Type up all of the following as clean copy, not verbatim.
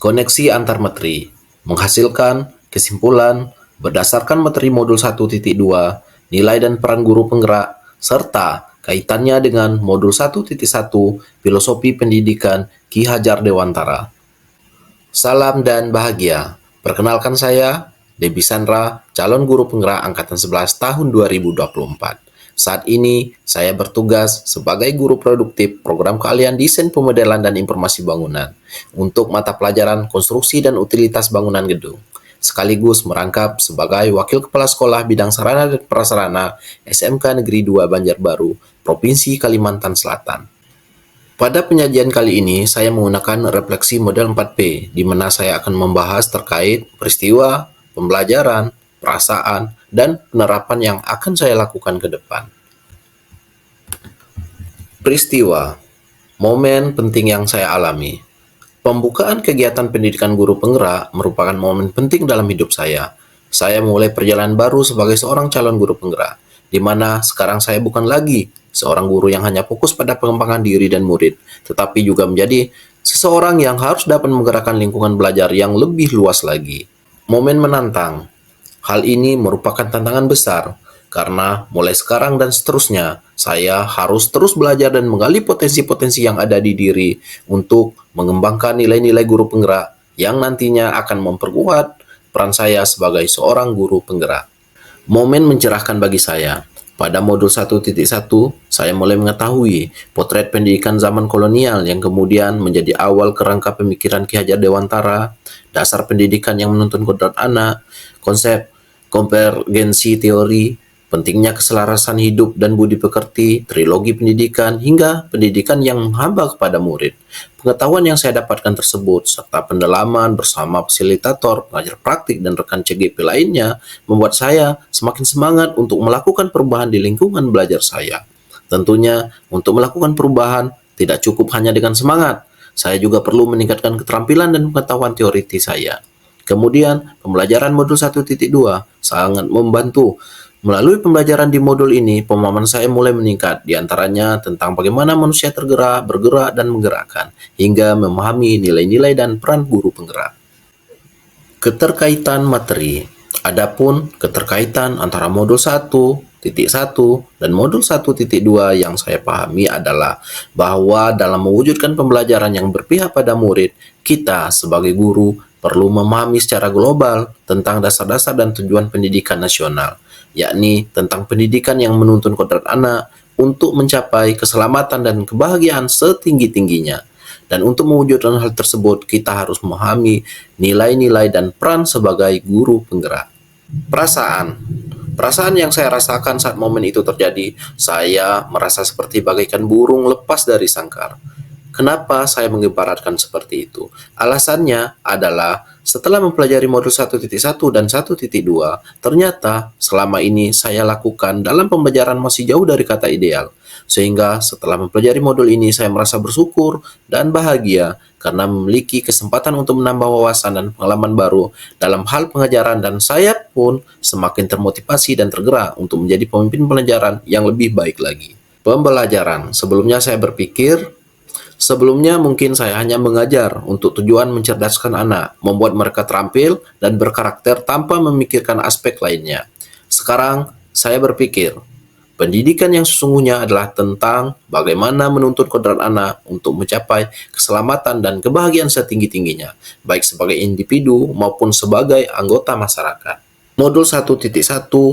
Koneksi antar materi, menghasilkan kesimpulan berdasarkan materi modul 1.2, nilai dan peran guru penggerak, serta kaitannya dengan modul 1.1, filosofi pendidikan Ki Hajar Dewantara. Salam dan bahagia. Perkenalkan saya, Debi Sandra, calon guru penggerak Angkatan 11 tahun 2024. Saat ini, saya bertugas sebagai guru produktif program keahlian desain pemodelan dan informasi bangunan untuk mata pelajaran konstruksi dan utilitas bangunan gedung, sekaligus merangkap sebagai Wakil Kepala Sekolah Bidang Sarana dan Prasarana SMK Negeri 2 Banjarbaru, Provinsi Kalimantan Selatan. Pada penyajian kali ini, saya menggunakan refleksi model 4P, di mana saya akan membahas terkait peristiwa, pembelajaran, perasaan, dan penerapan yang akan saya lakukan ke depan. Peristiwa, momen penting yang saya alami. Pembukaan kegiatan pendidikan guru penggerak merupakan momen penting dalam hidup saya. Saya mulai perjalanan baru sebagai seorang calon guru penggerak, di mana sekarang saya bukan lagi seorang guru yang hanya fokus pada pengembangan diri dan murid, tetapi juga menjadi seseorang yang harus dapat menggerakkan lingkungan belajar yang lebih luas lagi. Momen menantang. Hal ini merupakan tantangan besar, karena mulai sekarang dan seterusnya, saya harus terus belajar dan menggali potensi-potensi yang ada di diri untuk mengembangkan nilai-nilai guru penggerak yang nantinya akan memperkuat peran saya sebagai seorang guru penggerak. Momen mencerahkan bagi saya. Pada modul 1.1, saya mulai mengetahui potret pendidikan zaman kolonial yang kemudian menjadi awal kerangka pemikiran Ki Hajar Dewantara, dasar pendidikan yang menuntun kodrat anak, konsep konvergensi teori, pentingnya keselarasan hidup dan budi pekerti, trilogi pendidikan, hingga pendidikan yang menghamba kepada murid. Pengetahuan yang saya dapatkan tersebut, serta pendalaman bersama fasilitator, pengajar praktik, dan rekan CGP lainnya, membuat saya semakin semangat untuk melakukan perubahan di lingkungan belajar saya. Tentunya, untuk melakukan perubahan, tidak cukup hanya dengan semangat. Saya juga perlu meningkatkan keterampilan dan pengetahuan teoritis saya. Kemudian, pembelajaran modul 1.2 sangat membantu. Melalui pembelajaran di modul ini, pemahaman saya mulai meningkat, di antaranya tentang bagaimana manusia tergerak, bergerak, dan menggerakkan, hingga memahami nilai-nilai dan peran guru penggerak. Keterkaitan materi. Adapun keterkaitan antara modul 1.1 dan modul 1.2 yang saya pahami adalah bahwa dalam mewujudkan pembelajaran yang berpihak pada murid, kita sebagai guru perlu memahami secara global tentang dasar-dasar dan tujuan pendidikan nasional, yakni tentang pendidikan yang menuntun kodrat anak untuk mencapai keselamatan dan kebahagiaan setinggi-tingginya. Dan untuk mewujudkan hal tersebut, kita harus memahami nilai-nilai dan peran sebagai guru penggerak. Perasaan yang saya rasakan saat momen itu terjadi, saya merasa seperti bagaikan burung lepas dari sangkar. Kenapa saya mengibaratkan seperti itu? Alasannya adalah setelah mempelajari modul 1.1 dan 1.2, ternyata selama ini saya lakukan dalam pembelajaran masih jauh dari kata ideal. Sehingga setelah mempelajari modul ini saya merasa bersyukur dan bahagia karena memiliki kesempatan untuk menambah wawasan dan pengalaman baru dalam hal pengajaran, dan saya pun semakin termotivasi dan tergerak untuk menjadi pemimpin pelajaran yang lebih baik lagi. Pembelajaran. Sebelumnya mungkin saya hanya mengajar untuk tujuan mencerdaskan anak, membuat mereka terampil dan berkarakter tanpa memikirkan aspek lainnya. Sekarang saya berpikir, pendidikan yang sesungguhnya adalah tentang bagaimana menuntun kodrat anak untuk mencapai keselamatan dan kebahagiaan setinggi-tingginya, baik sebagai individu maupun sebagai anggota masyarakat. Modul 1.1,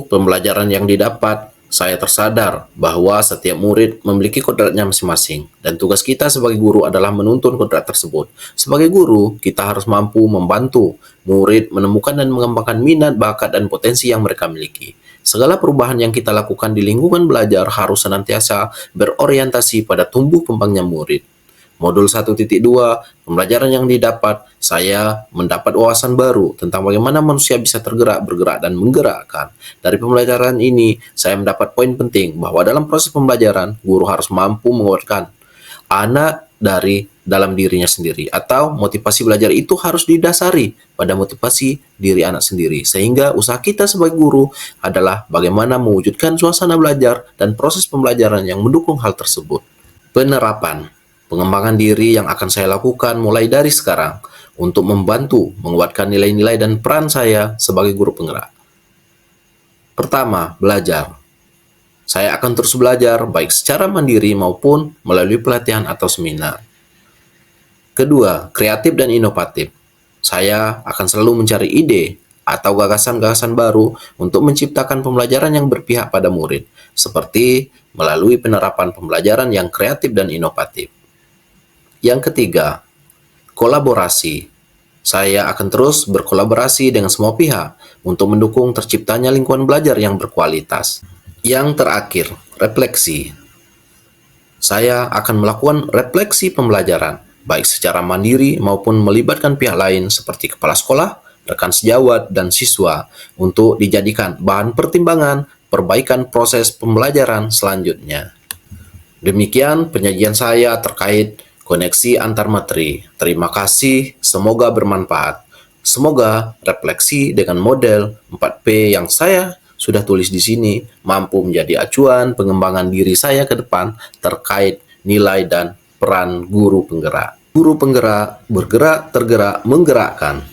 pembelajaran yang didapat, saya tersadar bahwa setiap murid memiliki kodratnya masing-masing, dan tugas kita sebagai guru adalah menuntun kodrat tersebut. Sebagai guru, kita harus mampu membantu murid menemukan dan mengembangkan minat, bakat, dan potensi yang mereka miliki. Segala perubahan yang kita lakukan di lingkungan belajar harus senantiasa berorientasi pada tumbuh kembangnya murid. Modul 1.2, pembelajaran yang didapat, saya mendapat wawasan baru tentang bagaimana manusia bisa tergerak, bergerak, dan menggerakkan. Dari pembelajaran ini, saya mendapat poin penting bahwa dalam proses pembelajaran, guru harus mampu menguatkan anak dari dalam dirinya sendiri, atau motivasi belajar itu harus didasari pada motivasi diri anak sendiri, sehingga usaha kita sebagai guru adalah bagaimana mewujudkan suasana belajar dan proses pembelajaran yang mendukung hal tersebut. Penerapan. Pengembangan diri yang akan saya lakukan mulai dari sekarang. untuk membantu menguatkan nilai-nilai dan peran saya sebagai guru penggerak. Pertama, belajar. Saya akan terus belajar baik secara mandiri maupun melalui pelatihan atau seminar. Kedua, kreatif dan inovatif. Saya akan selalu mencari ide atau gagasan-gagasan baru untuk menciptakan pembelajaran yang berpihak pada murid, seperti melalui penerapan pembelajaran yang kreatif dan inovatif. Yang ketiga, kolaborasi. Saya akan terus berkolaborasi dengan semua pihak untuk mendukung terciptanya lingkungan belajar yang berkualitas. Yang terakhir, refleksi. Saya akan melakukan refleksi pembelajaran, baik secara mandiri maupun melibatkan pihak lain seperti kepala sekolah, rekan sejawat, dan siswa untuk dijadikan bahan pertimbangan perbaikan proses pembelajaran selanjutnya. Demikian penyajian saya terkait koneksi antar materi. Terima kasih, semoga bermanfaat. Semoga refleksi dengan model 4P yang saya sudah tulis di sini mampu menjadi acuan pengembangan diri saya ke depan terkait nilai dan peran guru penggerak. Guru penggerak bergerak, tergerak, menggerakkan.